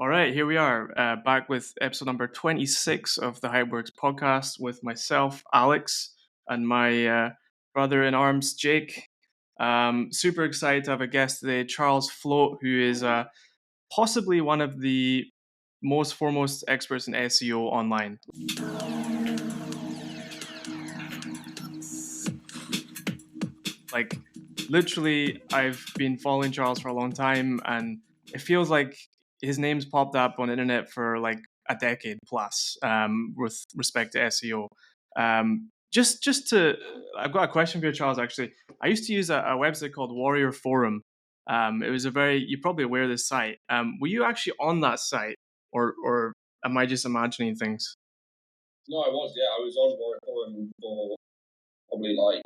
All right, here we are, back with episode number 26 of the HYPEWORKS podcast with myself, Alex, and my brother in arms, Jake. Super excited to have a guest today, Charles Floate, who is possibly one of the most foremost experts in SEO online. Like, literally, I've been following Charles for a long time, and it feels like his name's popped up on the internet for like a decade plus, with respect to SEO. I've got a question for you, Charles. Actually, I used to use a website called Warrior Forum. It was you're probably aware of this site. Were you actually on that site, or am I just imagining things? No, I was. Yeah, I was on Warrior Forum for probably like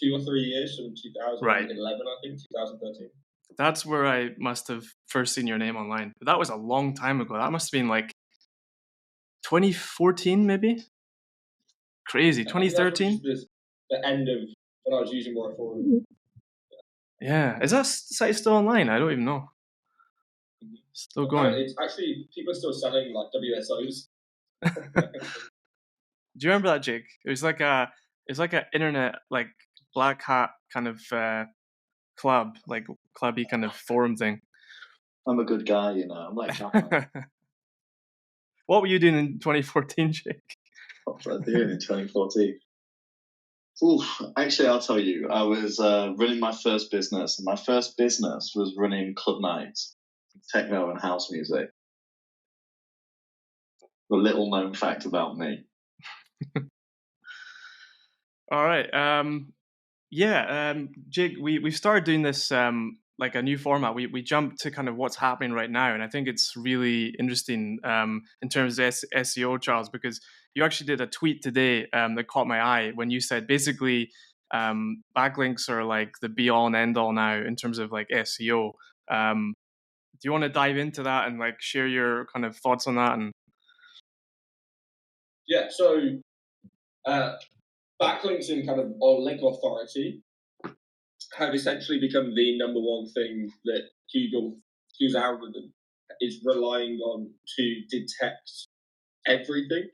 2 or 3 years, from 2011, I think, 2013. That's where I must have first seen your name online. But that was a long time ago. That must have been like 2014, maybe? Crazy. 2013? The end of when I was using Warrior Forum. Yeah. Is that site still online? I don't even know. Still going. It's actually, people are still selling like WSOs. Do you remember that, Jake? It's like an internet, like black hat kind of club, like clubby kind of forum thing. I'm a good guy, you know. I'm like Batman. What were you doing in 2014, Jake? What was I doing in 2014? Oof, actually, I'll tell you. I was running my first business, and my first business was running club nights, techno and house music. A little known fact about me. All right. Jake, we started doing this like a new format. We jumped to kind of what's happening right now, and I think it's really interesting in terms of SEO, Charles, because you actually did a tweet today that caught my eye when you said basically backlinks are like the be all and end all now in terms of like SEO. Do you want to dive into that and like share your kind of thoughts on that? And yeah, so backlinks and kind of link authority have essentially become the number one thing that Google's algorithm is relying on to detect everything.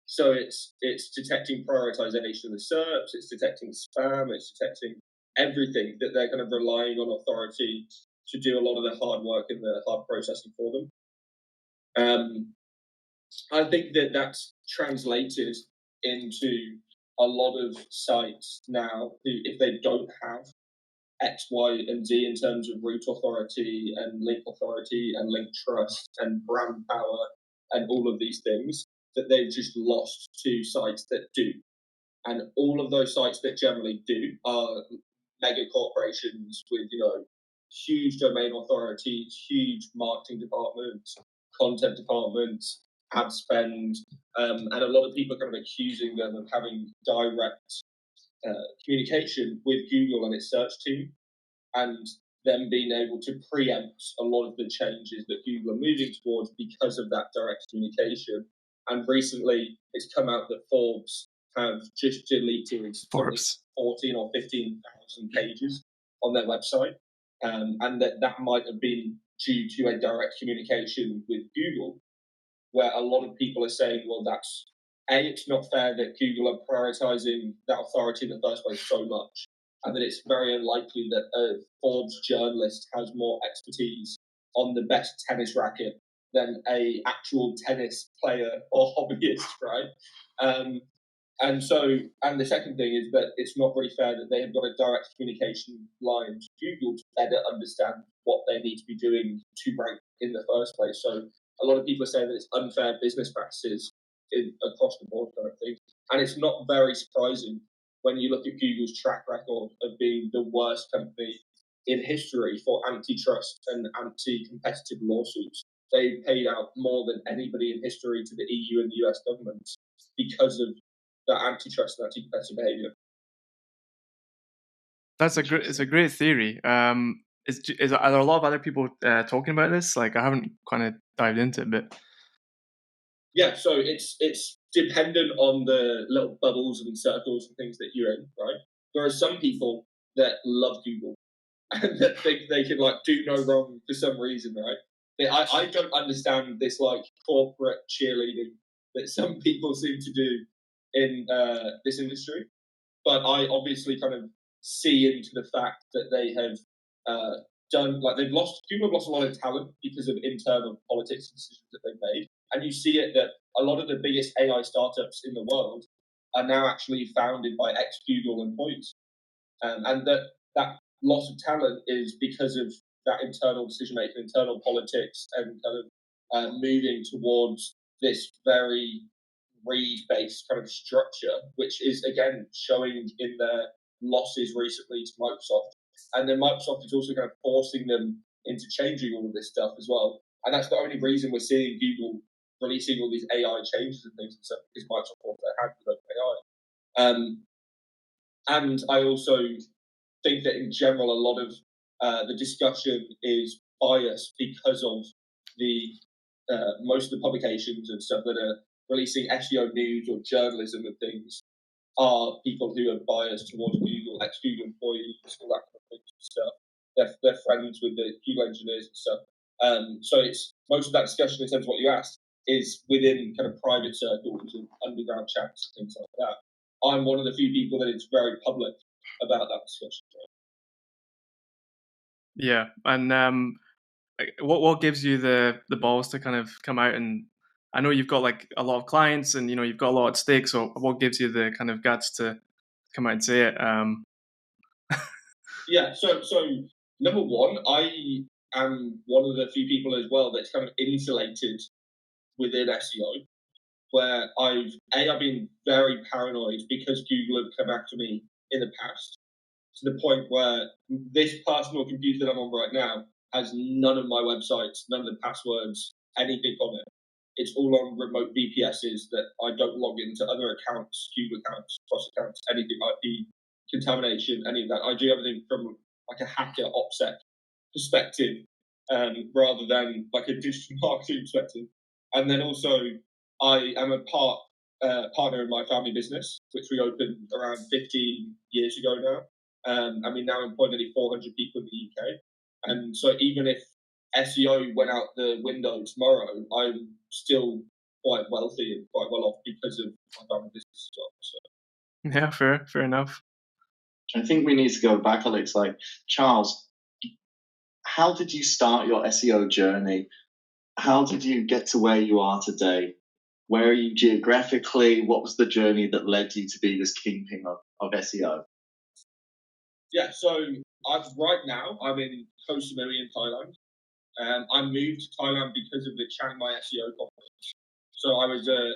So it's detecting prioritization of the SERPs, it's detecting spam, it's detecting everything that they're kind of relying on authority to do a lot of the hard work and the hard processing for them. I think that that's translated into a lot of sites now who, if they don't have X, Y, and Z in terms of root authority and link authority and link trust and brand power and all of these things, that they've just lost to sites that do. And all of those sites that generally do are mega corporations with, huge domain authorities, huge marketing departments, content departments, ad spend, and a lot of people are kind of accusing them of having direct communication with Google and its search team, and them being able to preempt a lot of the changes that Google are moving towards because of that direct communication. And recently, it's come out that Forbes have just deleted 14 or 15,000 pages on their website, and that might have been due to a direct communication with Google, where a lot of people are saying, well, that's it's not fair that Google are prioritizing that authority in the first place so much, and that it's very unlikely that a Forbes journalist has more expertise on the best tennis racket than a actual tennis player or hobbyist, right? And the second thing is that it's not very fair that they have got a direct communication line to Google to better understand what they need to be doing to rank in the first place. So a lot of people are saying that it's unfair business practices across the board kind of thing. And it's not very surprising when you look at Google's track record of being the worst company in history for antitrust and anti-competitive lawsuits. They paid out more than anybody in history to the EU and the US governments because of the antitrust and anti-competitive behavior. It's a great theory. Are there a lot of other people talking about this? Like, I haven't kind of dived into it, but yeah, so it's dependent on the little bubbles and circles and things that you're in, right? There are some people that love Google and that think they can like do no wrong for some reason, right? I don't understand this like corporate cheerleading that some people seem to do in this industry, but I obviously kind of see into the fact that they have people have lost a lot of talent because of internal politics and decisions that they've made, and you see it that a lot of the biggest AI startups in the world are now actually founded by ex-Google employees, and that loss of talent is because of that internal decision making, internal politics, and kind of moving towards this very read-based kind of structure, which is again showing in their losses recently to Microsoft. And then Microsoft is also kind of forcing them into changing all of this stuff as well. And that's the only reason we're seeing Google releasing all these AI changes and things and stuff, because Microsoft forced their hand with AI. And I also think that in general, a lot of the discussion is biased because of the most of the publications and stuff that are releasing SEO news or journalism and things are people who are biased towards Google, ex-Google employees, all that kind of things and stuff. They're friends with the Google engineers and stuff. So it's most of that discussion in terms of what you asked is within kind of private circles and underground chats and things like that. I'm one of the few people that is very public about that discussion. Yeah, and what gives you the balls to kind of come out? And I know you've got like a lot of clients, and you've got a lot at stake. So what gives you the kind of guts to come out and say it? Yeah. So number one, I am one of the few people as well that's kind of insulated within SEO, where I've been very paranoid because Google have come after me in the past, to the point where this personal computer that I'm on right now has none of my websites, none of the passwords, anything on it. It's all on remote VPSs that I don't log into other accounts, Google accounts, cross accounts, anything, IP contamination, any of that. I do everything from like a hacker OPSEC perspective, rather than like a digital marketing perspective. And then also, I am a partner in my family business, which we opened around 15 years ago now. And we now employ nearly 400 people in the UK. And so even if SEO went out the window tomorrow, I'm still quite wealthy and quite well off because of my family business as well. So. Yeah, fair enough. I think we need to go back, Alex. Like, Charles, how did you start your SEO journey? How did you get to where you are today? Where are you geographically? What was the journey that led you to be this kingpin of SEO? Yeah, so right now I'm in Koh Samui in Thailand. I moved to Thailand because of the Chiang Mai SEO conference. So I was the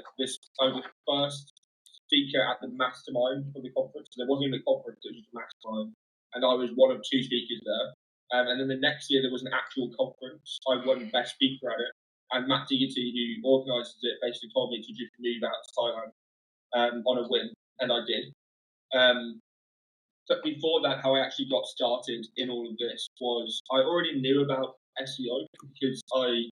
first speaker at the mastermind for the conference. There wasn't even a conference; it was just a mastermind, and I was one of two speakers there. And then the next year there was an actual conference. I won best speaker at it, and Matt Diggity, who organises it, basically told me to just move out to Thailand on a whim, and I did. But before that, how I actually got started in all of this was I already knew about SEO because I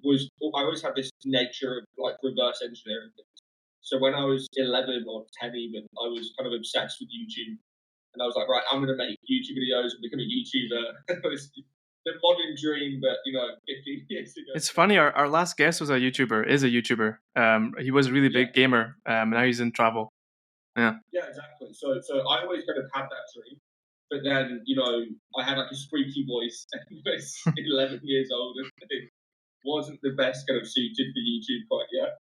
always had this nature of like reverse engineering things. So when I was 11 or 10 even, I was kind of obsessed with YouTube. And I was like, right, I'm going to make YouTube videos and become a YouTuber. It's the modern dream, but 15 years ago. It's funny, our last guest is a YouTuber. He was a really big gamer, now he's in travel. Yeah, exactly. So I always kind of had that dream. But then, I had like a squeaky voice and was 11 years old and it wasn't the best kind of suited for YouTube quite yet.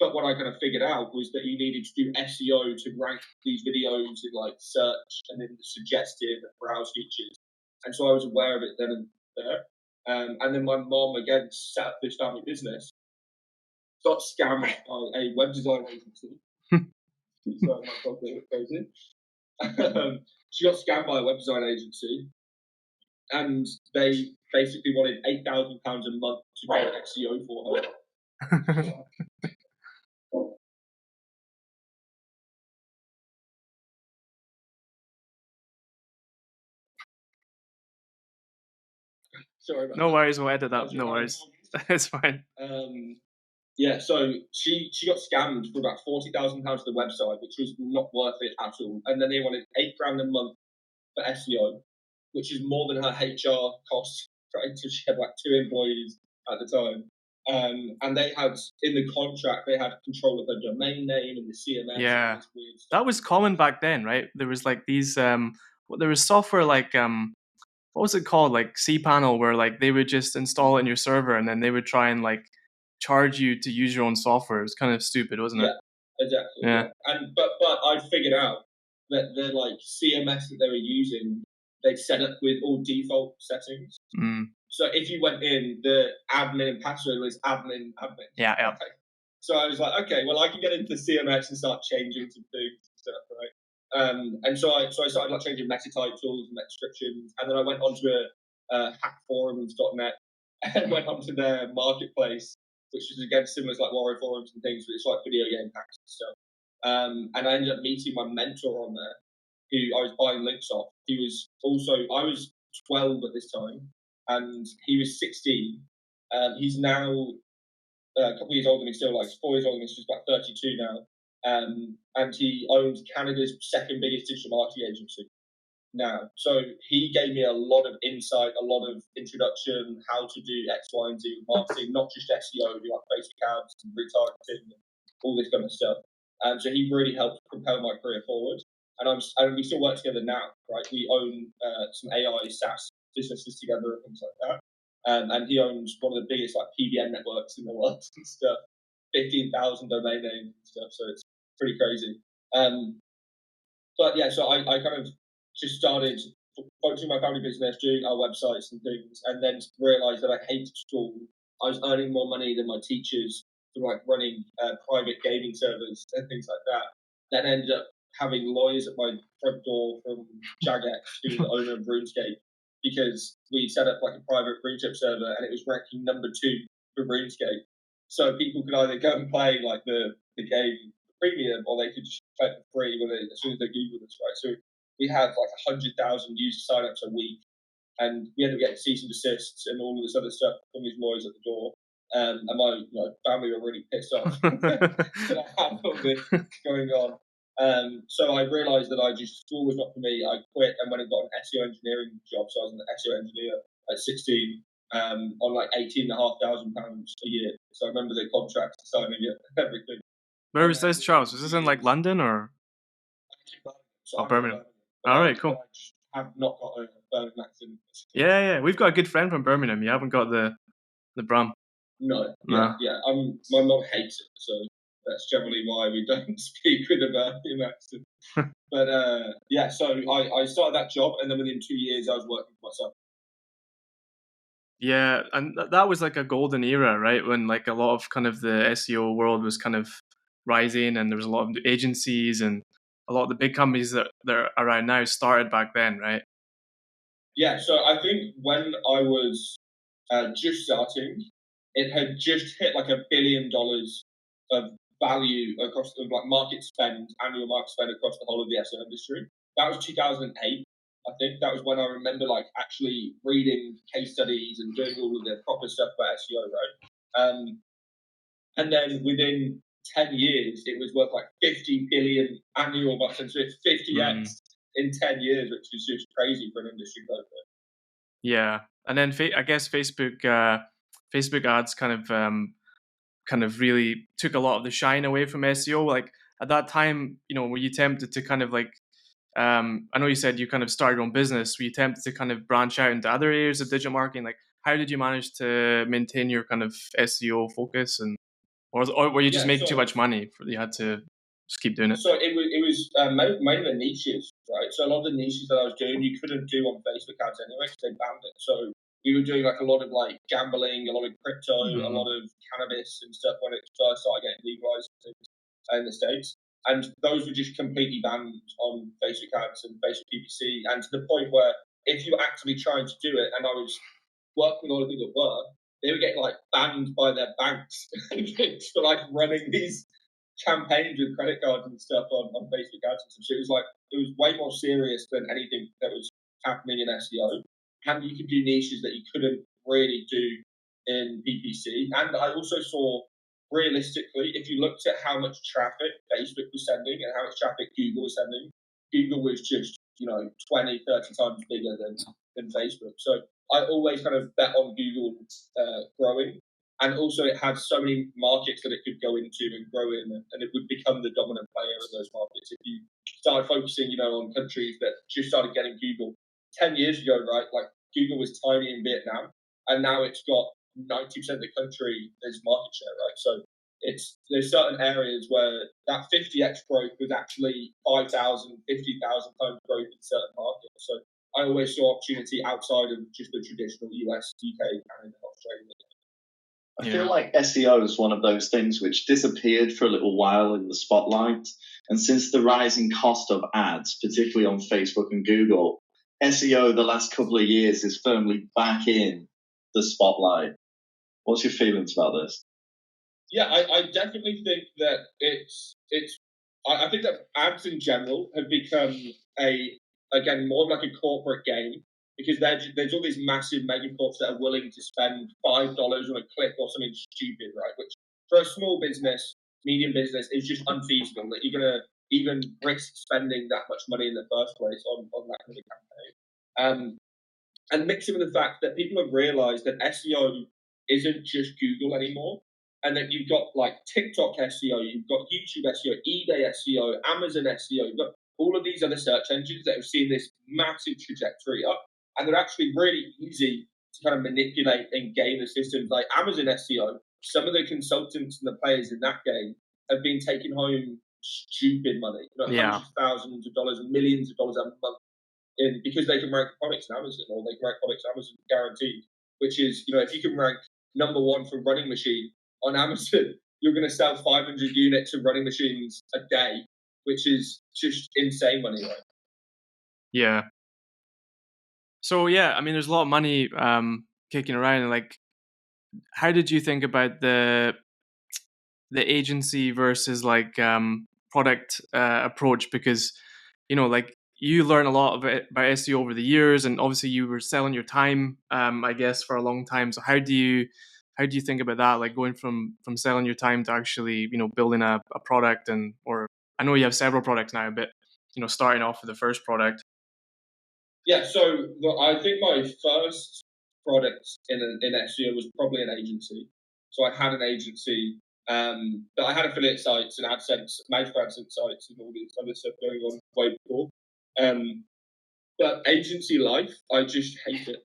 But what I kind of figured out was that you needed to do SEO to rank these videos in like search and in the suggested and browse features. And so I was aware of it then and there. And then my mom, again, set up this family business, got scammed by a web design agency. So my dog goes in. She got scammed by a web design agency, and they basically wanted £8,000 a month to do SEO for her. Sorry about no that. worries, we'll edit that. No worries, it's fine. Yeah, so she got scammed for about £40,000 to the website, which was not worth it at all. And then they wanted £8,000 a month for SEO, which is more than her HR costs right? So she had like 2 employees at the time. And they had, in the contract, they had control of the domain name and the CMS. Yeah. And this weird stuff. That was common back then, right? There was like these there was software like what was it called, like cPanel, where like they would just install it in your server and then they would try and like charge you to use your own software. It's kind of stupid, wasn't it? Yeah, exactly. Yeah. And but I figured out that the like CMS that they were using, they set up with all default settings. So if you went in, the admin password was admin. Yeah. Okay. So I was like, okay, well I can get into the CMS and start changing some things and stuff, right? And so I started like changing meta titles and meta descriptions, and then I went onto a hackforums.net and went onto their marketplace, which is again similar to like Warrior Forums and things, but it's like video game packs and stuff. And I ended up meeting my mentor on there, who I was buying links off. He was also, I was 12 at this time, and he was 16. He's now a couple of years older than me, still like 4 years older than me, so he's about 32 now. And he owns Canada's second biggest digital marketing agency now. So he gave me a lot of insight, a lot of introduction, how to do X, Y, and Z with marketing, not just SEO, do like basic ads and retargeting, and all this kind of stuff. So he really helped propel my career forward. And we still work together now, right? We own some AI SaaS businesses together and things like that. And he owns one of the biggest like PBN networks in the world and stuff, 15,000 domain names and stuff. So it's pretty crazy. But yeah, so I kind of just started focusing on my family business, doing our websites and things, and then realised that I hated school. I was earning more money than my teachers through like running private gaming servers and things like that. Then ended up having lawyers at my front door from Jagex, who was the owner of RuneScape, because we set up like a private RuneScape server and it was ranking number 2 for RuneScape. So people could either go and play like the game premium, or they could just play it for free as soon as they Googled us, right? So we had like 100,000 user signups a week, and we ended up getting cease and desists and all of this other stuff from these lawyers at the door. And my family were really pissed off that I had all this going on. So I realised that school was not for me. I quit and went and got an SEO engineering job. So I was an SEO engineer at 16 on like £18,500 a year. So I remember the contract, signing it, everything. Where was this, Charles? Was this in like London or? So Birmingham. All right, cool. I have not got a Birmingham accent. Yeah. We've got a good friend from Birmingham. You haven't got the Brum. No. Yeah. My mum hates it, so that's generally why we don't speak with a Birmingham accent. But yeah, so I started that job, and then within 2 years, I was working for myself. Yeah, and that was like a golden era, right? When like a lot of kind of the SEO world was kind of rising, and there was a lot of agencies and a lot of the big companies that are around now started back then, right? Yeah, so I think when I was just starting, it had just hit like $1 billion of value across the like market spend, annual market spend across the whole of the SEO industry. That was 2008. I think that was when I remember like actually reading case studies and doing all of the proper stuff about SEO, right? And then within 10 years, it was worth like 50 billion annual market spend. So it's 50x in 10 years, which is just crazy for an industry like that. Yeah, and then I guess Facebook ads kind of really took a lot of the shine away from SEO. Like at that time, were you tempted to kind of like, I know you said you kind of started your own business. Were you tempted to kind of branch out into other areas of digital marketing? Like, how did you manage to maintain your kind of SEO focus, or were you just making too much money that you had to just keep doing it? So it was mainly the niches, right? So a lot of the niches that I was doing, you couldn't do on Facebook ads anyway because they banned it. So we were doing like a lot of like gambling, a lot of crypto, a lot of cannabis and stuff when it first started getting legalized in the States. And those were just completely banned on Facebook ads and Facebook PPC. And to the point where if you were actively trying to do it, and I was working with a lot of people that were, they were getting like banned by their banks for like running these campaigns with credit cards and stuff on Facebook ads and stuff. So it was way more serious than anything that was happening in SEO. And you could do niches that you couldn't really do in PPC. And I also saw, realistically, if you looked at how much traffic Facebook was sending and how much traffic Google was sending, Google was just 20, 30 times bigger than Facebook. So I always kind of bet on Google growing. And also it had so many markets that it could go into and grow in, and it would become the dominant player in those markets. If you started focusing, on countries that just started getting Google 10 years ago, right? Like Google was tiny in Vietnam, and now it's got 90% of the country as market share, right? So there's certain areas where that 50x growth was actually 5,000, 50,000 times growth in certain markets. So I always saw opportunity outside of just the traditional US, UK, Canada, Australia. I feel like SEO is one of those things which disappeared for a little while in the spotlight. And since the rising cost of ads, particularly on Facebook and Google, SEO the last couple of years is firmly back in the spotlight. What's your feelings about this? Yeah, I definitely think that I think that ads in general have become more of like a corporate game, because there's all these massive megacorps that are willing to spend $5 on a click or something stupid, right? Which for a small business, medium business, is just unfeasible that you're gonna even risk spending that much money in the first place on that kind of campaign. And mixing with the fact that people have realized that SEO isn't just Google anymore, and that you've got like TikTok SEO, you've got YouTube SEO, eBay SEO, Amazon SEO, you've got all of these other search engines that have seen this massive trajectory up, and they're actually really easy to kind of manipulate and game the systems. Like Amazon SEO, some of the consultants and the players in that game have been taking home stupid money, hundreds of thousands of dollars, millions of dollars a month, because they can rank products on Amazon, or they can rank products on Amazon guaranteed. Which is, if you can rank number one for running machine on Amazon, you're going to sell 500 units of running machines a day, which is just insane money, right? Yeah. So yeah, I mean, there's a lot of money kicking around. And like, how did you think about the agency versus like product approach? Because like you learn a lot about SEO over the years, and obviously you were selling your time, I guess, for a long time. So how do you think about that? Like going from selling your time to actually building a product, or I know you have several products now, but starting off with the first product. Yeah, so I think my first product in SEO was probably an agency. So I had an agency, but I had affiliate sites and AdSense, managed AdSense sites, and all this other stuff going on way before. But agency life, I just hate it.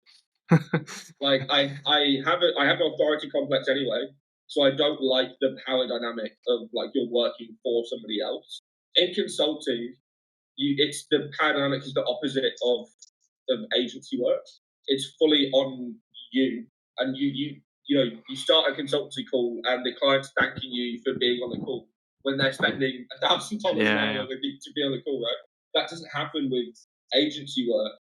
Like I have an authority complex anyway, so I don't like the power dynamic of like you're working for somebody else. In consulting, it's the power dynamic is the opposite of agency work. It's fully on you, and you start a consultancy call and the client's thanking you for being on the call when they're spending $1,000 an hour to be on the call, right? That doesn't happen with agency work.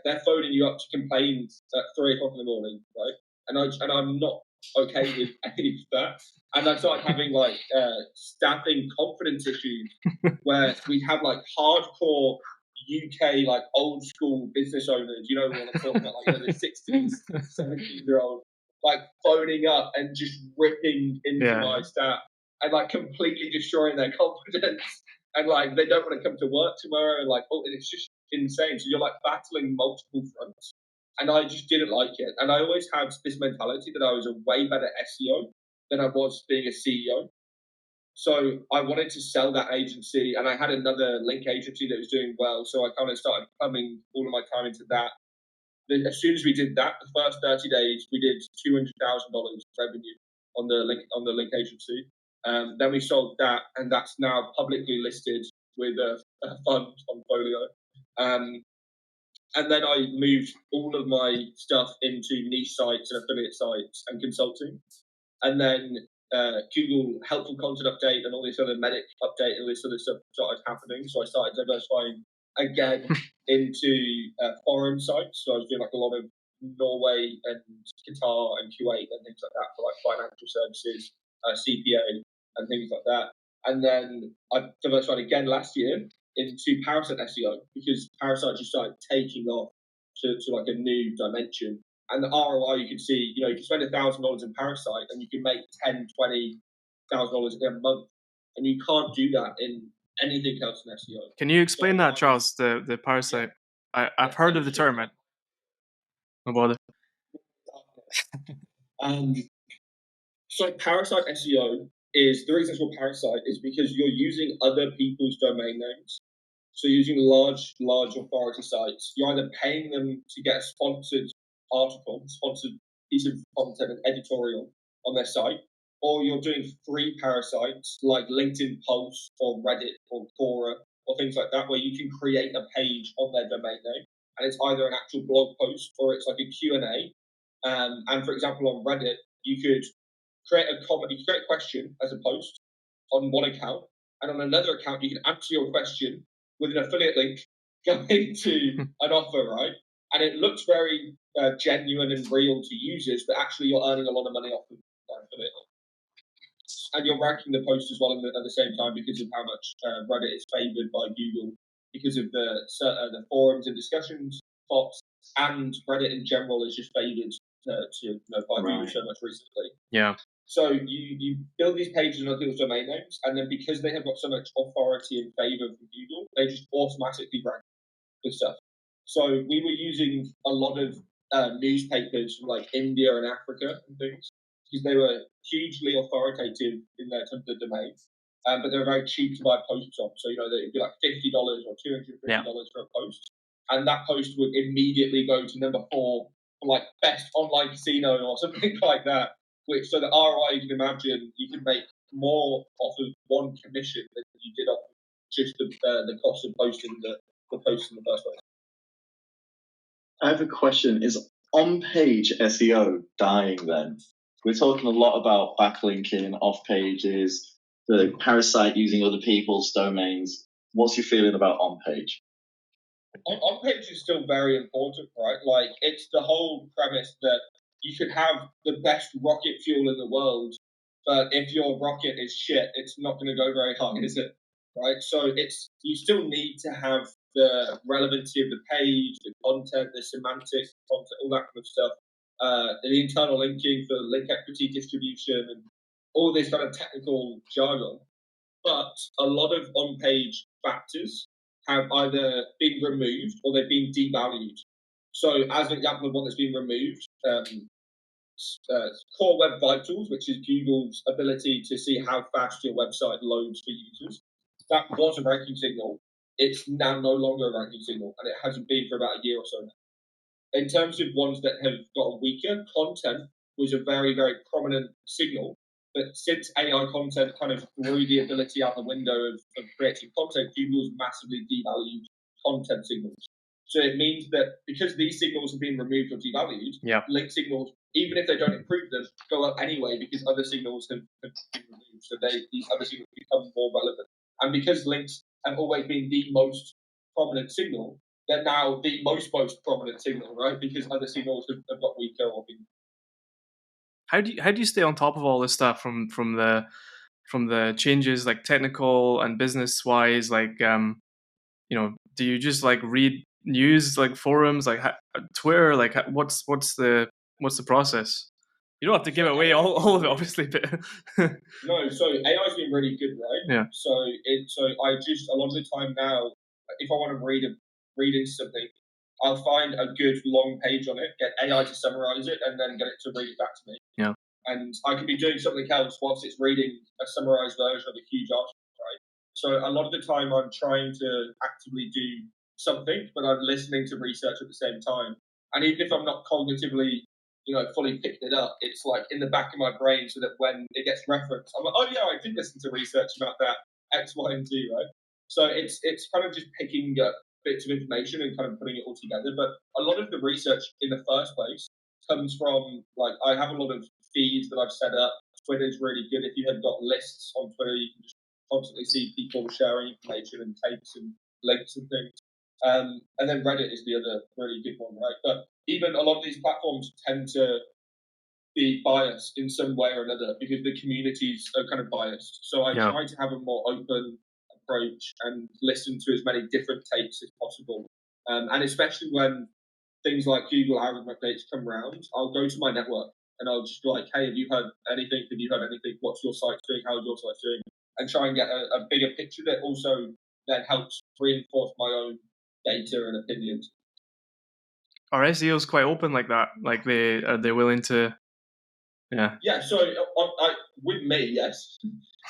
They're phoning you up to complain at 3 o'clock in the morning, right? And I'm not okay with any of that. And I started having like staffing confidence issues where we'd have like hardcore UK like old school business owners, what I'm talking about, like the 60s, 17-year-old, like phoning up and just ripping into my staff and like completely destroying their confidence, and like they don't want to come to work tomorrow, and like it's just insane. So you're like battling multiple fronts, and I just didn't like it. And I always had this mentality that I was a way better SEO than I was being a CEO. So I wanted to sell that agency, and I had another link agency that was doing well. So I kind of started pumping all of my time into that. Then as soon as we did that, the first 30 days, we did $200,000 revenue on the link agency. Then we sold that, and that's now publicly listed with a fund on Folio. And then I moved all of my stuff into niche sites and affiliate sites and consulting. And then Google helpful content update and all this other medic update and all this other stuff started happening. So I started diversifying again into foreign sites. So I was doing like a lot of Norway and Qatar and Kuwait and things like that for like financial services, CPA and things like that. And then I diversified again last year into Parasite SEO, because Parasite just started taking off to like a new dimension. And the ROI, you can see, you can spend $1,000 in Parasite and you can make $10,000-$20,000 a month, and you can't do that in anything else in SEO. Can you explain that, Charles? The Parasite? I've heard of the term. No bother. So Parasite SEO is the reason it's called Parasite is because you're using other people's domain names. So using large authority sites, you're either paying them to get a sponsored article, sponsored piece of content and editorial on their site, or you're doing free parasites like LinkedIn posts or Reddit or Quora or things like that, where you can create a page on their domain name, and it's either an actual blog post or it's like a Q&A. And for example, on Reddit, you could create a comment, you could create a question as a post on one account, and on another account, you can answer your question with an affiliate link going to an offer, right? And it looks very genuine and real to users, but actually you're earning a lot of money off of affiliate links. And you're ranking the post as well at the same time because of how much Reddit is favored by Google, because of the forums and discussions, pops, and Reddit in general is just favored by Google so much recently. Yeah. So you build these pages on other people's domain names, and then because they have got so much authority and favor from Google, they just automatically rank this stuff. So we were using a lot of newspapers from like India and Africa and things because they were hugely authoritative in their terms of the domain, but they were very cheap to buy posts on. So it'd be like $50 or $250 for a post, and that post would immediately go to number 4 for like best online casino or something like that. Which, so the ROI, you can imagine, you can make more off of one commission than you did off of just the cost of posting the post in the first place. I have a question. Is on-page SEO dying then? We're talking a lot about backlinking, off pages, the Parasite using other people's domains. What's your feeling about on-page? On-page is still very important, right? Like, it's the whole premise that you could have the best rocket fuel in the world, but if your rocket is shit, it's not going to go very high, is it? Right? So you still need to have the relevancy of the page, the content, the semantics, content, all that kind of stuff, the internal linking for link equity distribution, and all this kind of technical jargon. But a lot of on-page factors have either been removed or they've been devalued. So, as an example of one that's been removed, Core Web Vitals, which is Google's ability to see how fast your website loads for users, that was a ranking signal. It's now no longer a ranking signal, and it hasn't been for about a year or so now. In terms of ones that have gotten weaker, content was a very, very prominent signal. But since AI content kind of threw the ability out the window of creating content, Google's massively devalued content signals. So it means that because these signals have been removed or devalued, link signals, even if they don't improve them, go up anyway because other signals have been removed. So these other signals become more relevant. And because links have always been the most prominent signal, they're now the most prominent signal, right? Because other signals have got weaker or been. How do you stay on top of all this stuff from the changes, like technical and business wise? Like do you just like read news, like forums, like Twitter? Like what's the process? You don't have to give away all of it, obviously, but no. So AI's been really good, right? Yeah. So I just a lot of the time now, if I want to read into something, I'll find a good long page on it, get AI to summarize it, and then get it to read it back to me. Yeah. And I can be doing something else whilst it's reading a summarized version of a huge article, right? So a lot of the time I'm trying to actively do something, but I'm listening to research at the same time. And even if I'm not cognitively, fully picked it up, it's like in the back of my brain so that when it gets referenced, I'm like, oh yeah, I did listen to research about that X, Y, and Z, right? So it's kind of just picking up bits of information and kind of putting it all together. But a lot of the research in the first place comes from, like, I have a lot of feeds that I've set up. Twitter's really good. If you have got lists on Twitter, you can just constantly see people sharing information and takes and links and things. And then Reddit is the other really good one, right? But even a lot of these platforms tend to be biased in some way or another because the communities are kind of biased. So I try to have a more open approach and listen to as many different takes as possible. And especially when things like Google algorithm updates come around, I'll go to my network and I'll just be like, hey, have you heard anything? Have you heard anything? What's your site doing? How's your site doing? And try and get a bigger picture that also then helps reinforce my own data and opinions. are SEOs quite open like that? Like they're willing to, yeah. Yeah. So with me, yes.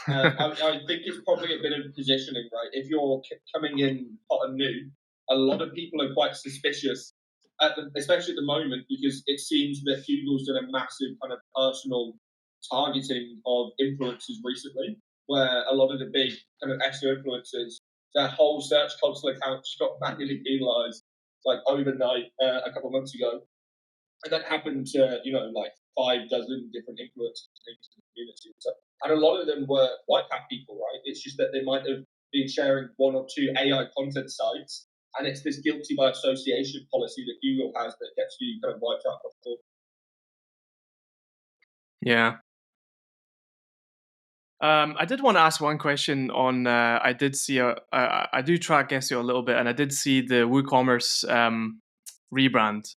I think it's probably a bit of positioning, right? If you're coming in hot and new, a lot of people are quite suspicious, especially at the moment, because it seems that Google's done a massive kind of personal targeting of influencers recently, where a lot of the big kind of SEO influencers, their whole Search Console account just got manually penalized like overnight a couple of months ago. And that happened to, like 5 dozen different influencers in the community. And a lot of them were white hat people, right? It's just that they might have been sharing 1 or 2 AI content sites. And it's this guilty by association policy that Google has that gets you kind of wiped out before. Yeah. I did want to ask one question on. I did see I do track SEO a little bit, and I did see the WooCommerce rebrand.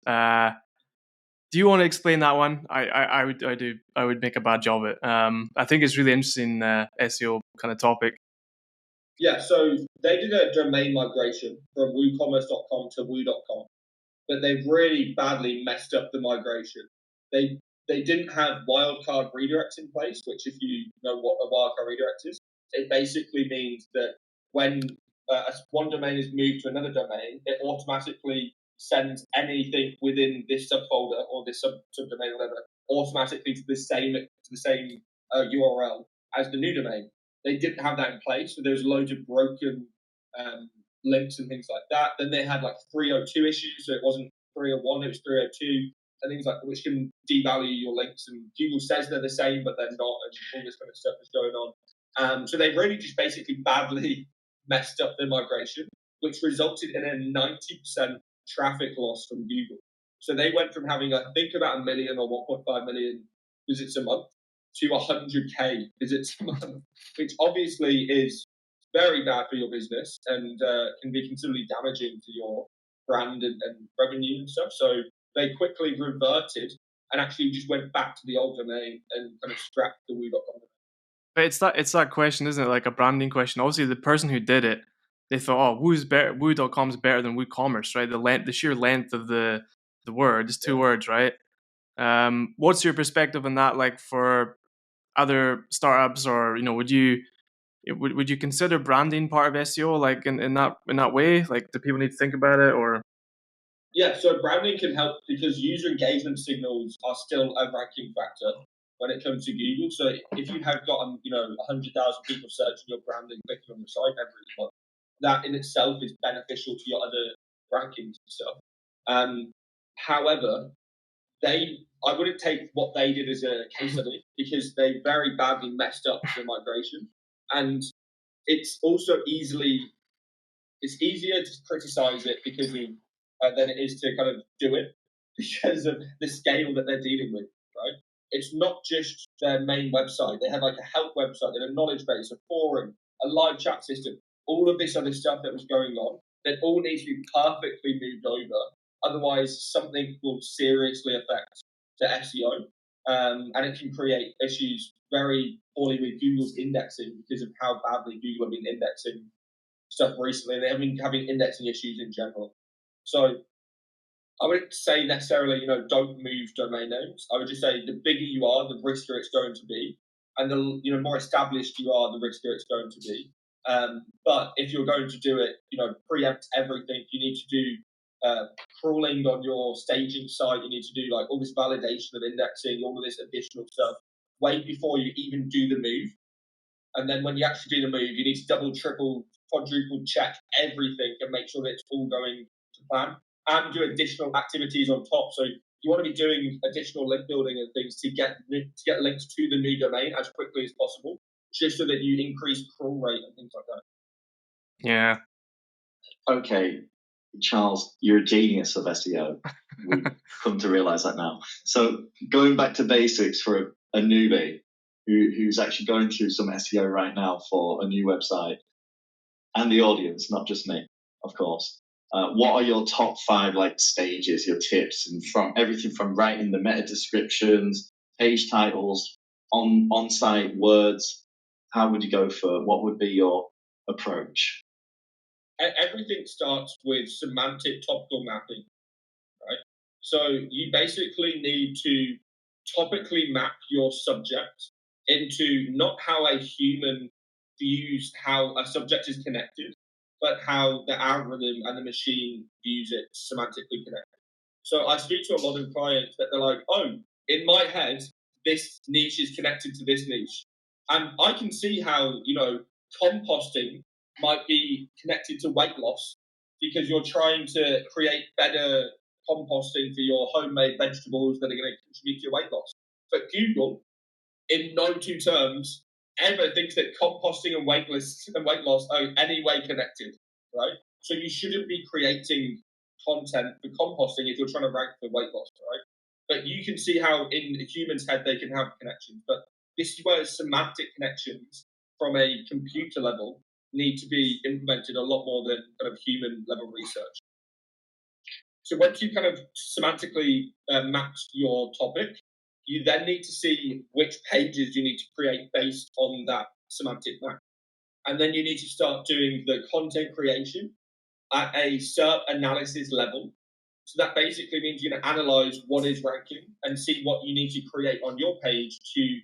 Do you want to explain that one? I would make a bad job of it. I think it's really interesting SEO kind of topic. Yeah, so they did a domain migration from woocommerce.com to woo.com, but they've really badly messed up the migration. They didn't have wildcard redirects in place, which, if you know what a wildcard redirect is, it basically means that when one domain is moved to another domain, it automatically sends anything within this subfolder or this subdomain or whatever automatically to the same URL as the new domain. They didn't have that in place, so there was loads of broken links and things like that. Then they had like 302 issues, so it wasn't 301, it was 302, and things like which can devalue your links. And Google says they're the same, but they're not, and all this kind of stuff is going on. So they really just basically badly messed up their migration, which resulted in a 90% traffic loss from Google. So they went from having, I think, about 1 million or 1.5 million visits a month to 100K visits a month, which obviously is very bad for your business and can be considerably damaging to your brand and revenue and stuff. So they quickly reverted and actually just went back to the old domain and kind of scrapped the woo.com. But it's that question, isn't it? Like a branding question. Obviously, the person who did it, they thought, oh, woo.com is better than WooCommerce, right? The sheer length of the word is 2 words, right? What's your perspective on that? Like for other startups, or would you consider branding part of SEO, like in that way? Like, do people need to think about it, or? Yeah, so branding can help because user engagement signals are still a ranking factor when it comes to Google. So if you have got 100,000 people searching your brand and clicking on the site every month, that in itself is beneficial to your other rankings and stuff. However, I wouldn't take what they did as a case study because they very badly messed up the migration, and it's also it's easier to criticize it because than it is to kind of do it because of the scale that they're dealing with, right? It's not just their main website. They have like a help website, they have a knowledge base, a forum, a live chat system, all of this other stuff that was going on that all needs to be perfectly moved over. Otherwise, something will seriously affect the SEO, and it can create issues very poorly with Google's indexing because of how badly Google have been indexing stuff recently. They have been having indexing issues in general. So I wouldn't say necessarily, don't move domain names. I would just say the bigger you are, the riskier it's going to be, and the more established you are, the riskier it's going to be. But if you're going to do it, preempt everything. You need to do crawling on your staging site. You need to do like all this validation of indexing, all of this additional stuff way before you even do the move. And then when you actually do the move, you need to double, triple, quadruple check everything and make sure that it's all going to plan, and do additional activities on top. So you want to be doing additional link building and things to get links to the new domain as quickly as possible, just so that you increase crawl rate and things like that. Yeah. Okay, Charles, you're a genius of SEO. We've come to realize that now. So going back to basics for a newbie who's actually going through some SEO right now for a new website, and the audience, not just me, of course. What are your top 5 stages, your tips, and from everything from writing the meta descriptions, page titles, on-site words? How would you go for? What would be your approach? Everything starts with semantic topical mapping, right? So you basically need to topically map your subject into not how a human views how a subject is connected, but how the algorithm and the machine views it semantically connected. So I speak to a lot of clients that they're like, oh, in my head, this niche is connected to this niche. And I can see how, composting might be connected to weight loss because you're trying to create better composting for your homemade vegetables that are going to contribute to your weight loss. But Google, in no two terms, ever thinks that composting and weight loss are any way connected, right? So you shouldn't be creating content for composting if you're trying to rank for weight loss, right? But you can see how in a human's head they can have connections. But this is where semantic connections from a computer level need to be implemented a lot more than kind of human level research. So once you kind of semantically mapped your topic, you then need to see which pages you need to create based on that semantic map. And then you need to start doing the content creation at a SERP analysis level. So that basically means you're going to analyze what is ranking and see what you need to create on your page to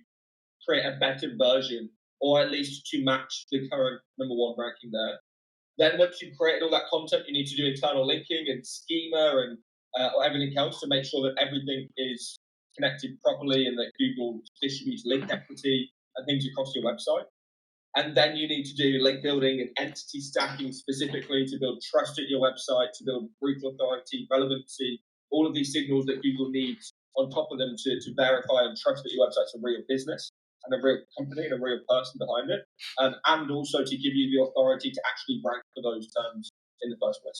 create a better version, or at least to match the current number one ranking there. Then once you've created all that content, you need to do internal linking and schema and everything else to make sure that everything is connected properly and that Google distributes link equity and things across your website. And then you need to do link building and entity stacking specifically to build trust at your website, to build brief authority, relevancy, all of these signals that Google needs on top of them to verify and trust that your website's a real business and a real company and a real person behind it, and also to give you the authority to actually rank for those terms in the first place.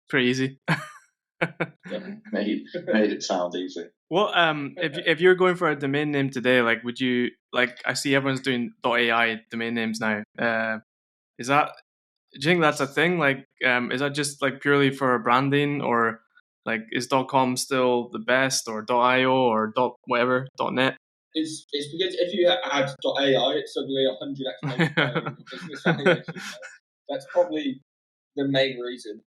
Pretty easy. Made it sound easy. Well, if you're going for a domain name today, like, would you like? I see everyone's doing .ai domain names now. Do you think that's a thing? Like, is that just like purely for branding, or like is .com still the best, or .io or whatever .net? It's because if you add .ai, it's suddenly 100x business valuation. That's probably the main reason.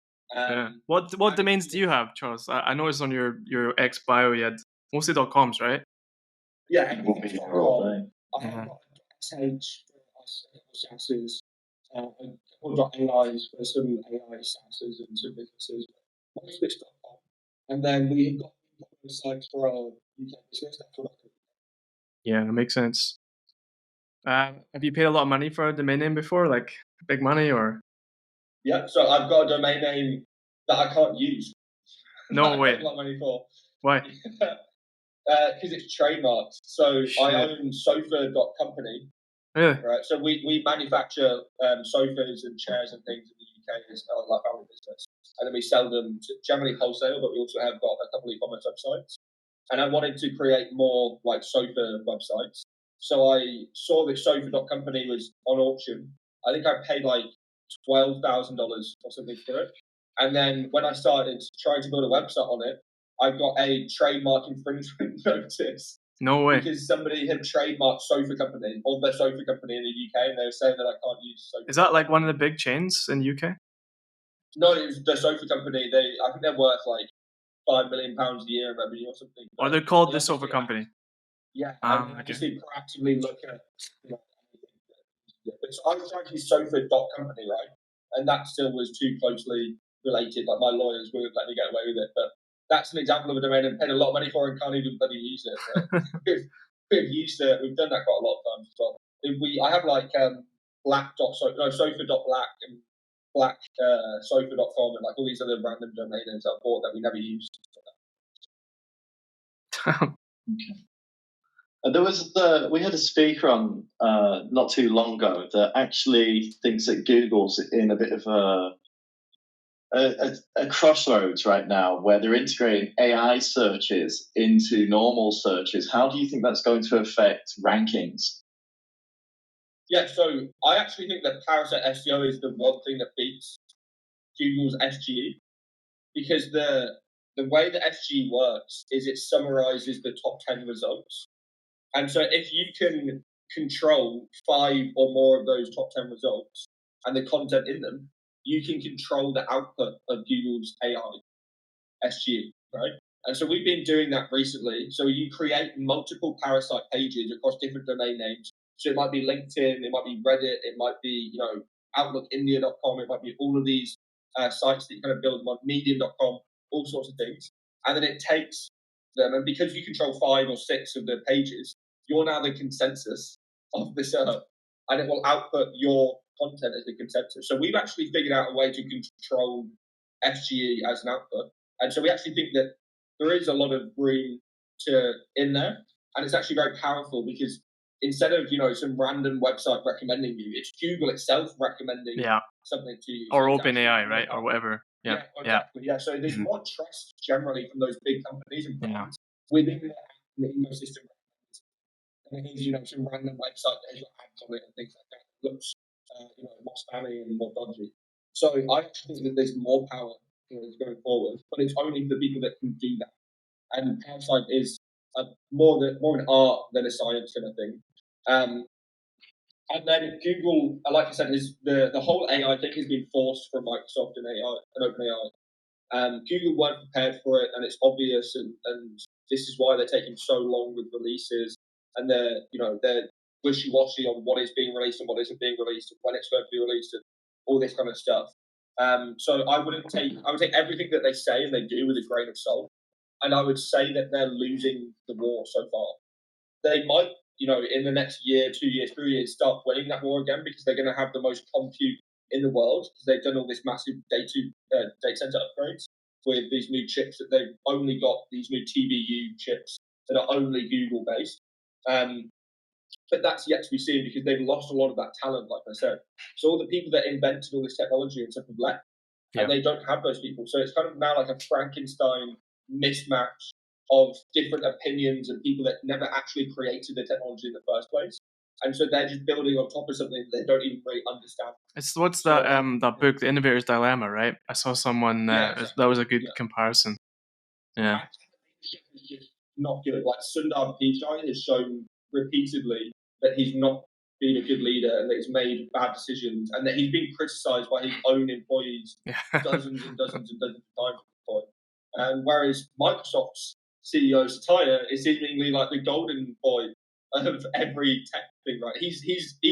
What domains do you have, Charles? I noticed on your X bio you had mostly .coms, right? Yeah, everything.com. I have got SH for SaaSes, or .AIs for some AI SaaSes and some businesses. Most of it's .com. And then we've got websites for our UK business. Yeah, that makes sense. Have you paid a lot of money for a domain name before, like big money, or? Yeah, so I've got a domain name that I can't use. No way. I paid a lot of money for. Why? Because it's trademarked. So I own sofa.company. Really? Right. So we manufacture sofas and chairs and things in the UK as like our business, and then we sell them to generally wholesale, but we also have got a couple of e-commerce websites. And I wanted to create more like sofa websites. So I saw that sofa.company was on auction. I think I paid like $12,000 or something for it. And then when I started trying to build a website on it, I got a trademark infringement notice. No way. Because somebody had trademarked Sofa Company, or the Sofa Company in the UK, and they were saying that I can't use Sofa. Is that like one of the big chains in the UK? No, it was the Sofa Company. I think they're worth like £5 million a year in revenue or something. Or they're called the Sofa Company? Yeah, and obviously proactively look at anything. So I was trying to use sofa.company, right? And that still was too closely related. Like my lawyers wouldn't let me get away with it. But that's an example of a domain and paid a lot of money for and can't even bloody use it. Right? we've used it. We've done that quite a lot of times as well. I have like sofa.black and black sofa.com and like all these other random domain names I bought that we never used. Okay. We had a speaker on not too long ago that actually thinks that Google's in a bit of a crossroads right now where they're integrating AI searches into normal searches. How do you think that's going to affect rankings? Yeah, so I actually think that Parasite SEO is the one thing that beats Google's SGE, because the way that SGE works is it summarizes the top 10 results. And so if you can control 5 or more of those top 10 results and the content in them, you can control the output of Google's AI. SGE, right? And so we've been doing that recently. So you create multiple Parasite pages across different domain names. So it might be LinkedIn, it might be Reddit, it might be, outlookindia.com, it might be all of these sites that you kind of build them on, medium.com, all sorts of things. And then it takes them, and because you control 5 or 6 of the pages, you're now the consensus of the server, and it will output your content as the consensus. So we've actually figured out a way to control SGE as an output. And so we actually think that there is a lot of room in there, and it's actually very powerful because instead of some random website recommending you, it's Google itself recommending something to you. Or OpenAI, right? Or whatever. Yeah, exactly. Yeah. So there's more trust generally from those big companies and brands within the ecosystem. And it is, some random website that has your ads on it and things like that. It looks, more spammy and more dodgy. So I actually think that there's more power going forward, but it's only the people that can do that. And Parasite is more of an art than a science kind of thing. And then Google, like I said, is the whole AI thing has been forced from Microsoft and OpenAI. Google weren't prepared for it, and it's obvious, and this is why they're taking so long with releases, and they're wishy-washy on what is being released and what isn't being released, and when it's going to be released, and all this kind of stuff. So I would take everything that they say and they do with a grain of salt, and I would say that they're losing the war so far. They might, in the next year, 2 years, 3 years, start winning that war again because they're going to have the most compute in the world because they've done all this massive data center upgrades with these new chips that they've only got, these new TBU chips that are only Google based. But that's yet to be seen because they've lost a lot of that talent, like I said. So all the people that invented all this technology and stuff have left, and they don't have those people. So it's kind of now like a Frankenstein mismatch of different opinions and people that never actually created the technology in the first place. And so they're just building on top of something they don't even really understand. It's what's that book, The Innovator's Dilemma, right? I saw someone exactly. That was a good comparison. Yeah. It's just not good. Like Sundar Pichai has shown repeatedly that he's not been a good leader and that he's made bad decisions and that he's been criticized by his own employees dozens and dozens and dozens of times at this point. Whereas Microsoft's CEO Satya is seemingly like the golden boy of every tech thing, right? He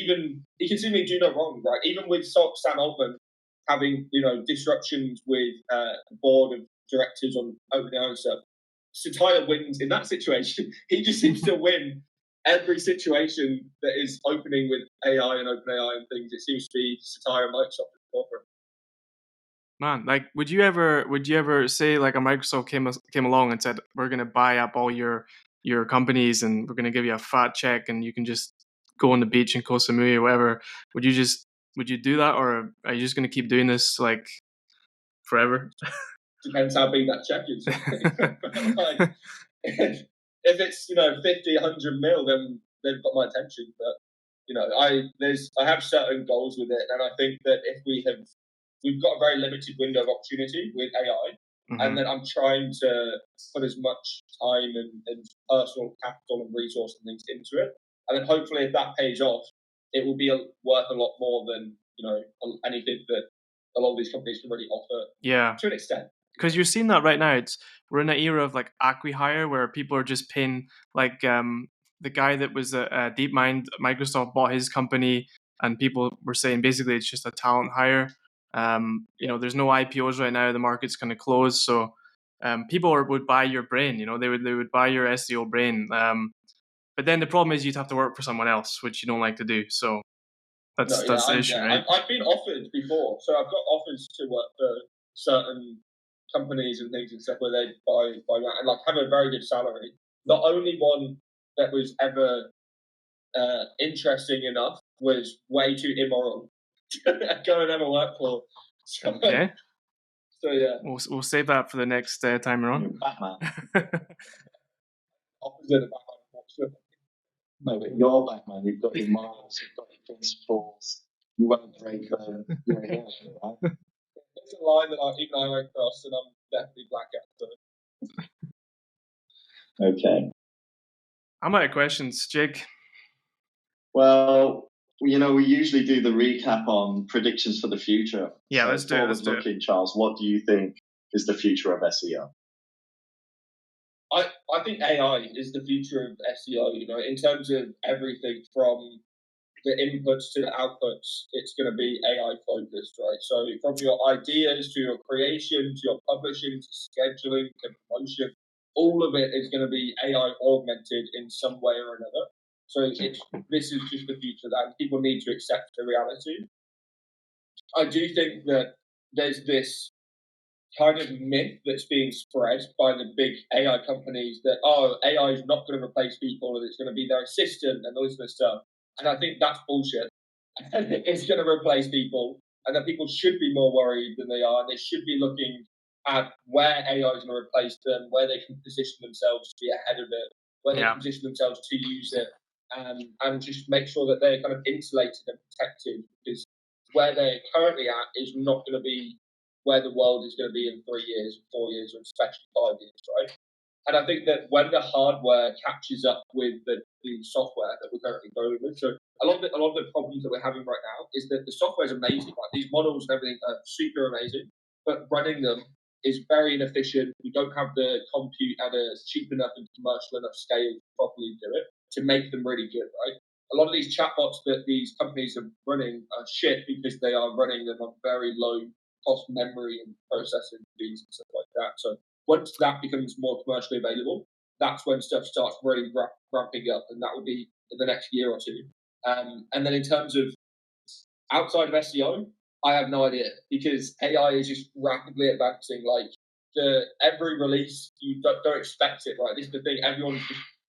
can seemingly do no wrong, right? Even with Sam Altman having disruptions with the board of directors on OpenAI and stuff, Satya wins in that situation. He just seems to win every situation that is opening with AI and OpenAI and things. It seems to be Satya and Microsoft at the forefront. Man, like, would you ever say like a Microsoft came along and said, we're going to buy up all your companies and we're going to give you a fat check and you can just go on the beach in Koh Samui or whatever? Would you do that, or are you just going to keep doing this like forever? Depends how big that check is. Like, if it's 50, 100 mil, then they've got my attention. But I have certain goals with it, and I think that if we've got a very limited window of opportunity with AI, and then I'm trying to put as much time and personal capital and resource and things into it, and then hopefully if that pays off, it will be worth a lot more than anything that a lot of these companies can really offer. Yeah, to an extent. Because you're seeing that right now. We're in an era of like acqui-hire where people are just paying, like the guy that was a DeepMind, Microsoft bought his company, and people were saying basically it's just a talent hire. There's no IPOs right now. The market's kind of closed, so people would buy your brain. They would buy your SEO brain. But then the problem is you'd have to work for someone else, which you don't like to do. So that's the issue, right? I've been offered before, so I've got offers to work for certain companies and things and stuff where they buy that and like have a very good salary. The only one that was ever interesting enough was way too immoral to go and ever work for. Okay. So yeah, we'll save that for the next time around. Batman. Opposite of Batman. No, but you're Batman. You've got your morals, you've got your principles. You won't break them. You're a hero, right? There's a line that I won't cross, and I'm definitely black at. So. Okay. I'm out of questions, Jake. Well, we usually do the recap on predictions for the future. Yeah, let's do it. Charles, what do you think is the future of SEO? I think AI is the future of SEO. In terms of everything from the inputs to the outputs, it's going to be AI focused, right? So from your ideas to your creation to your publishing to scheduling to promotion, all of it is going to be AI augmented in some way or another. So this is just the future that people need to accept the reality. I do think that there's this kind of myth that's being spread by the big AI companies that, AI is not going to replace people and it's going to be their assistant and all this stuff. And I think that's bullshit. I think it's going to replace people, and that people should be more worried than they are. And they should be looking at where AI is going to replace them, where they can position themselves to be ahead of it, where they can position themselves to use it, and just make sure that they're kind of insulated and protected, because where they're currently at is not going to be where the world is going to be in 3 years, 4 years, or especially 5 years, right? And I think that when the hardware catches up with the software that we're currently going with, so a lot of the problems that we're having right now is that the software is amazing. Like these models and everything are super amazing, but running them is very inefficient. We don't have the compute at a cheap enough and commercial enough scale to properly do it to make them really good, right? A lot of these chatbots that these companies are running are shit because they are running them on very low cost memory and processing speeds and stuff like that. So once that becomes more commercially available, that's when stuff starts really ramping up, and that will be in the next year or two. And then in terms of outside of SEO, I have no idea, because AI is just rapidly advancing. Like every release, you don't expect it, right? This is the thing.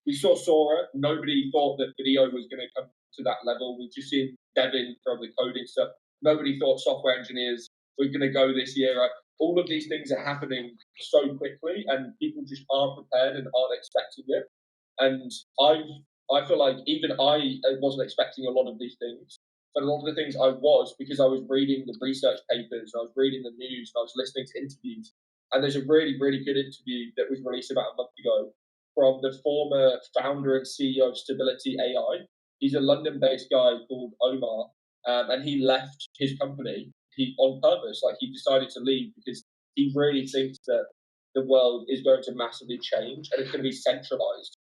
We saw Sora. Nobody thought that video was going to come to that level. We've just seen Devin from the coding stuff. Nobody thought software engineers were going to go this year. Right? All of these things are happening so quickly, and people just aren't prepared and aren't expecting it. And I feel like even I wasn't expecting a lot of these things, but a lot of the things I was, because I was reading the research papers, I was reading the news, and I was listening to interviews. And there's a really, really good interview that was released about a month ago from the former founder and CEO of Stability AI. He's a London-based guy called Omar, and he left his company on purpose. Like, he decided to leave because he really thinks that the world is going to massively change and it's going to be centralized.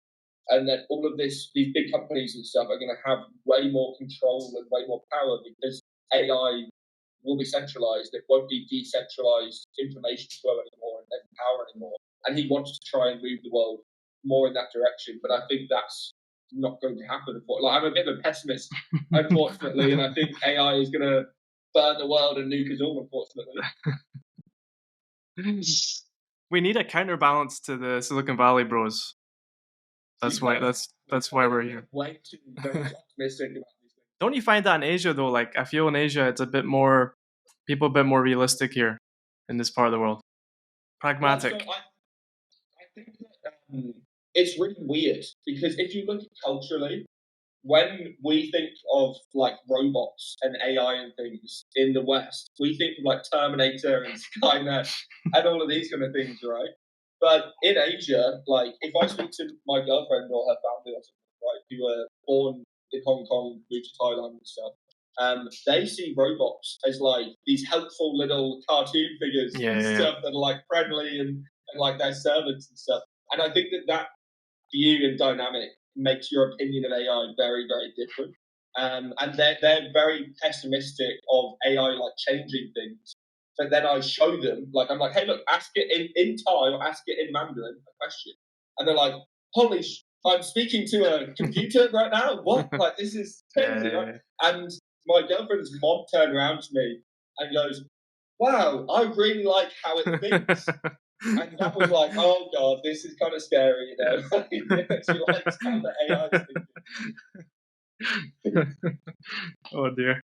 And that all of these big companies and stuff are going to have way more control and way more power because AI will be centralized. It won't be decentralized information flow anymore and power anymore. And he wants to try and move the world more in that direction. But I think that's not going to happen. Like, I'm a bit of a pessimist, unfortunately, and I think AI is going to burn the world and nuke us all, unfortunately. We need a counterbalance to the Silicon Valley bros. That's why we're here. Way too optimistic about these things. Don't you find that in Asia though? Like, I feel in Asia it's a bit more realistic here in this part of the world. Pragmatic. Well, so I think that it's really weird, because if you look culturally, when we think of like robots and AI and things in the West, we think of like Terminator and Skynet and all of these kind of things, right? But in Asia, like if I speak to my girlfriend or her family or something, right, who were born in Hong Kong, moved to Thailand and stuff, they see robots as like these helpful little cartoon figures and stuff that are like friendly and like their servants and stuff. And I think that view and dynamic makes your opinion of AI very, very different. And they're very pessimistic of AI like changing things. But then I show them, like, I'm like, hey, look, ask it in Thai or ask it in Mandarin, a question. And they're like, holy I'm speaking to a computer right now? What? Like, this is crazy, right? And my girlfriend's mom turned around to me and goes, wow, I really like how it thinks. And that was like, oh, God, this is kind of scary, you know? She likes how the AI is thinking. Oh, dear.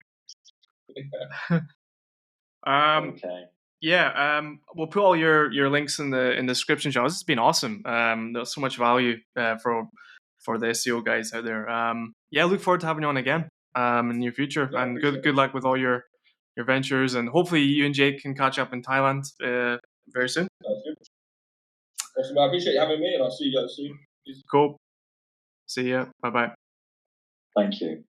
Okay. Yeah, we'll put all your links in the description, Charles. This has been awesome. There's so much value for the SEO guys out there. Yeah, look forward to having you on again in the near future. Yeah, and good luck with all your ventures, and hopefully you and Jake can catch up in Thailand very soon. Awesome. I appreciate you having me, and I'll see you guys soon. Cool. See ya. Bye-bye. Thank you.